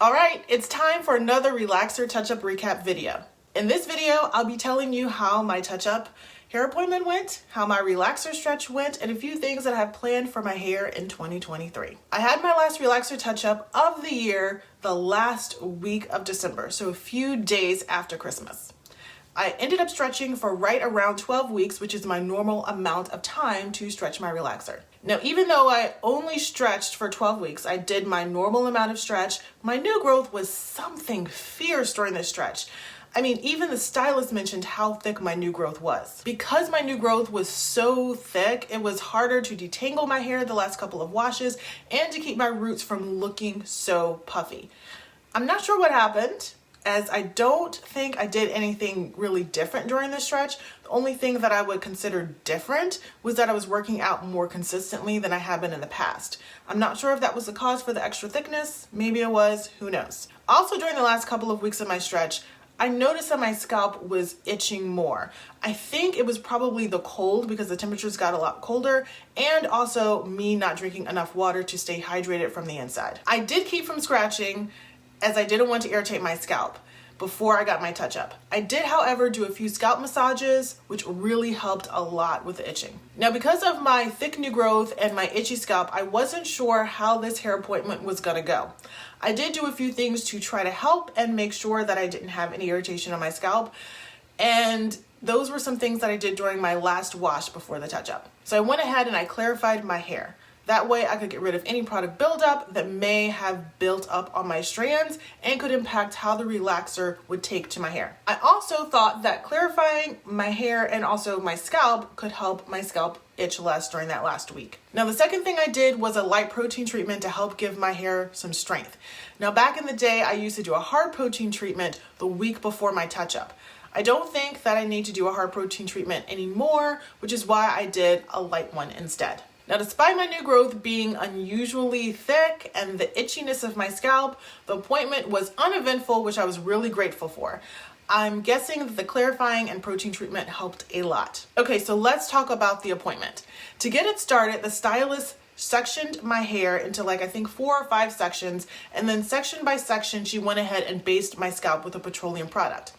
All right, it's time for another Relaxer Touch-Up Recap video. In this video, I'll be telling you how my touch-up hair appointment went, how my relaxer stretch went, and a few things that I have planned for my hair in 2023. I had my last relaxer touch-up of the year the last week of December, so a few days after Christmas. I ended up stretching for right around 12 weeks, which is my normal amount of time to stretch my relaxer. Now, even though I only stretched for 12 weeks, I did my normal amount of stretch. My new growth was something fierce during this stretch. I mean, even the stylist mentioned how thick my new growth was. Because my new growth was so thick, it was harder to detangle my hair the last couple of washes and to keep my roots from looking so puffy. I'm not sure what happened, as I don't think I did anything really different during this stretch. The only thing that I would consider different was that I was working out more consistently than I have been in the past. I'm not sure if that was the cause for the extra thickness. Maybe it was, who knows. Also, during the last couple of weeks of my stretch, I noticed that my scalp was itching more. I think it was probably the cold because the temperatures got a lot colder, and also me not drinking enough water to stay hydrated from the inside. I did keep from scratching as I didn't want to irritate my scalp before I got my touch-up. I did, however, do a few scalp massages, which really helped a lot with the itching. Now, because of my thick new growth and my itchy scalp, I wasn't sure how this hair appointment was gonna go. I did do a few things to try to help and make sure that I didn't have any irritation on my scalp, and those were some things that I did during my last wash before the touch-up. So I went ahead and I clarified my hair. That way I could get rid of any product buildup that may have built up on my strands and could impact how the relaxer would take to my hair. I also thought that clarifying my hair and also my scalp could help my scalp itch less during that last week. Now, the second thing I did was a light protein treatment to help give my hair some strength. Now, back in the day, I used to do a hard protein treatment the week before my touch-up. I don't think that I need to do a hard protein treatment anymore, which is why I did a light one instead. Now, despite my new growth being unusually thick and the itchiness of my scalp, the appointment was uneventful, which I was really grateful for. I'm guessing that the clarifying and protein treatment helped a lot. Okay, so let's talk about the appointment. To get it started, the stylist sectioned my hair into I think 4 or 5 sections, and then section by section, she went ahead and based my scalp with a petroleum product.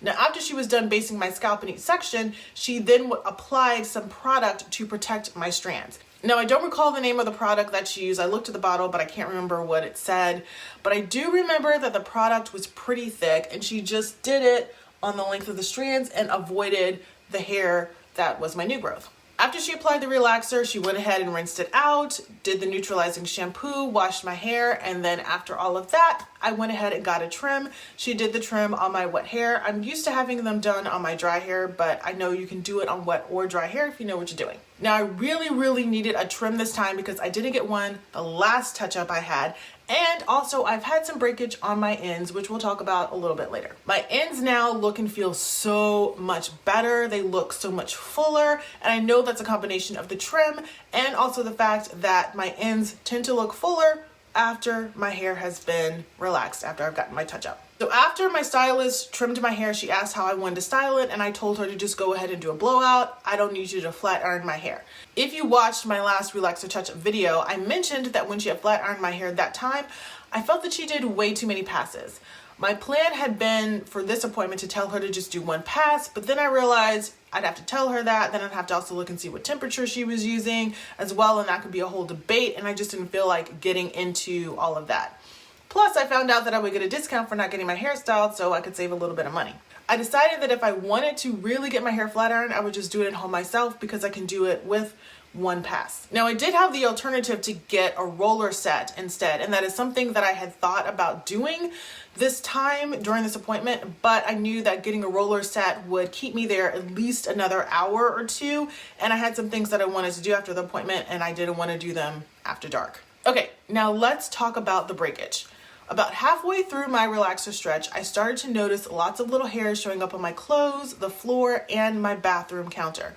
Now, after she was done basting my scalp in each section, she then applied some product to protect my strands. Now, I don't recall the name of the product that she used. I looked at the bottle, but I can't remember what it said. But I do remember that the product was pretty thick, and she just did it on the length of the strands and avoided the hair that was my new growth. After she applied the relaxer, she went ahead and rinsed it out, did the neutralizing shampoo, washed my hair, and then after all of that, I went ahead and got a trim. She did the trim on my wet hair. I'm used to having them done on my dry hair, but I know you can do it on wet or dry hair if you know what you're doing. Now, I really needed a trim this time because I didn't get one the last touch-up I had, and also I've had some breakage on my ends, which we'll talk about a little bit later. My ends now look and feel so much better. They look so much fuller, and I know that's a combination of the trim and also the fact that my ends tend to look fuller after my hair has been relaxed, after I've gotten my touch-up. So after my stylist trimmed my hair, she asked how I wanted to style it, and I told her to just go ahead and do a blowout. I don't need you to flat iron my hair. If you watched my last relaxer touch-up video, I mentioned that when she had flat ironed my hair that time, I felt that she did way too many passes. My plan had been for this appointment to tell her to just do one pass, but then I realized I'd have to tell her that, then I'd have to also look and see what temperature she was using as well, and that could be a whole debate, and I just didn't feel like getting into all of that. Plus, I found out that I would get a discount for not getting my hair styled, so I could save a little bit of money. I decided that if I wanted to really get my hair flat ironed, I would just do it at home myself because I can do it with one pass. Now, I did have the alternative to get a roller set instead, and that is something that I had thought about doing this time during this appointment, but I knew that getting a roller set would keep me there at least another hour or two, and I had some things that I wanted to do after the appointment, and I didn't want to do them after dark. Okay, now let's talk about the breakage. About halfway through my relaxer stretch, I started to notice lots of little hairs showing up on my clothes, the floor, and my bathroom counter.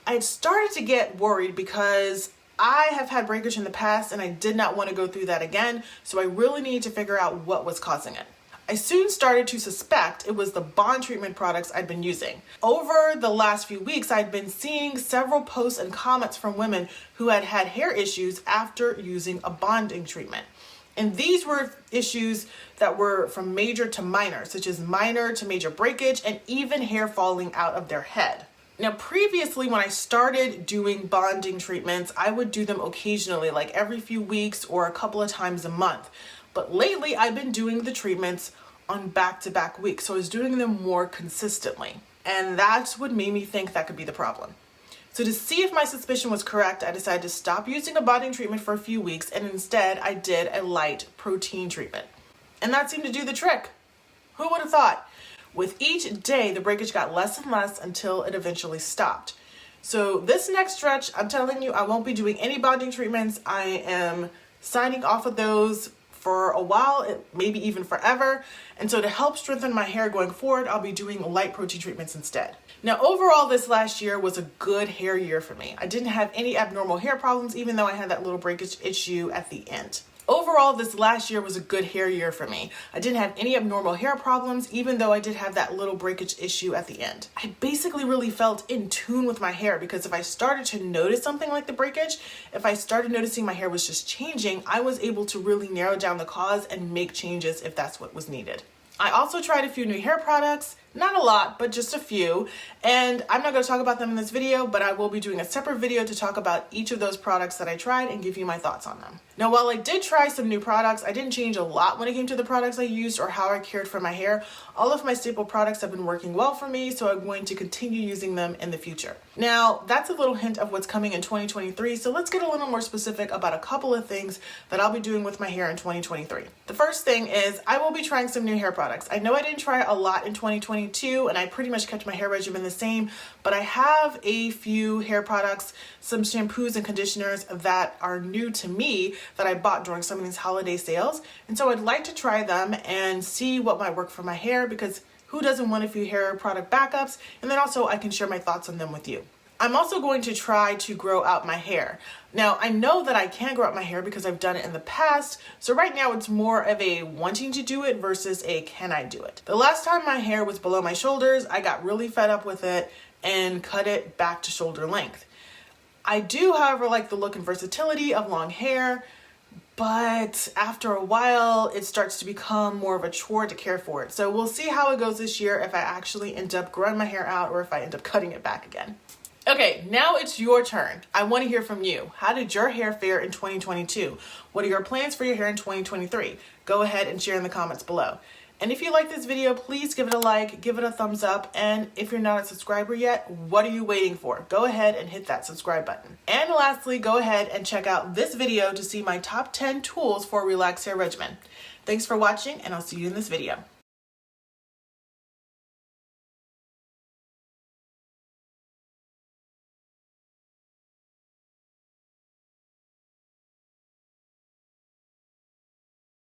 I had started to get worried because I have had breakage in the past and I did not want to go through that again, so I really needed to figure out what was causing it. I soon started to suspect it was the bond treatment products I'd been using. Over the last few weeks, I'd been seeing several posts and comments from women who had had hair issues after using a bonding treatment. And these were issues that were from major to minor, such as minor to major breakage and even hair falling out of their head. Now, previously, when I started doing bonding treatments, I would do them occasionally, like every few weeks or a couple of times a month. But lately, I've been doing the treatments on back-to-back weeks, so I was doing them more consistently. And that's what made me think that could be the problem. So to see if my suspicion was correct, I decided to stop using a bonding treatment for a few weeks, and instead I did a light protein treatment. And that seemed to do the trick. Who would have thought? With each day, the breakage got less and less until it eventually stopped. So this next stretch, I'm telling you, I won't be doing any bonding treatments. I am signing off of those for a while, maybe even forever. And so to help strengthen my hair going forward, I'll be doing light protein treatments instead. Now, overall, this last year was a good hair year for me. I didn't have any abnormal hair problems, even though I had that little breakage issue at the end. Overall, this last year was a good hair year for me. I didn't have any abnormal hair problems, even though I did have that little breakage issue at the end. I basically really felt in tune with my hair, because if I started to notice something like the breakage, if I started noticing my hair was just changing, I was able to really narrow down the cause and make changes if that's what was needed. I also tried a few new hair products, not a lot, but just a few, and I'm not going to talk about them in this video, but I will be doing a separate video to talk about each of those products that I tried and give you my thoughts on them. Now, while I did try some new products, I didn't change a lot when it came to the products I used or how I cared for my hair. All of my staple products have been working well for me, so I'm going to continue using them in the future. Now, that's a little hint of what's coming in 2023, so let's get a little more specific about a couple of things that I'll be doing with my hair in 2023. The first thing is I will be trying some new hair products. I know I didn't try a lot in 2022, and I pretty much kept my hair regimen the same, but I have a few hair products, some shampoos and conditioners that are new to me that I bought during some of these holiday sales. And so I'd like to try them and see what might work for my hair, because who doesn't want a few hair product backups? And then also I can share my thoughts on them with you. I'm also going to try to grow out my hair. Now, I know that I can grow out my hair because I've done it in the past, so right now it's more of a wanting to do it versus a can I do it. The last time my hair was below my shoulders, I got really fed up with it and cut it back to shoulder length. I do, however, like the look and versatility of long hair, but after a while, it starts to become more of a chore to care for it. So we'll see how it goes this year, if I actually end up growing my hair out or if I end up cutting it back again. Okay, now it's your turn. I want to hear from you. How did your hair fare in 2022? What are your plans for your hair in 2023? Go ahead and share in the comments below. And if you like this video, please give it a like, give it a thumbs up, and if you're not a subscriber yet, what are you waiting for? Go ahead and hit that subscribe button. And lastly, go ahead and check out this video to see my top 10 tools for a relaxed hair regimen. Thanks for watching, and I'll see you in this video.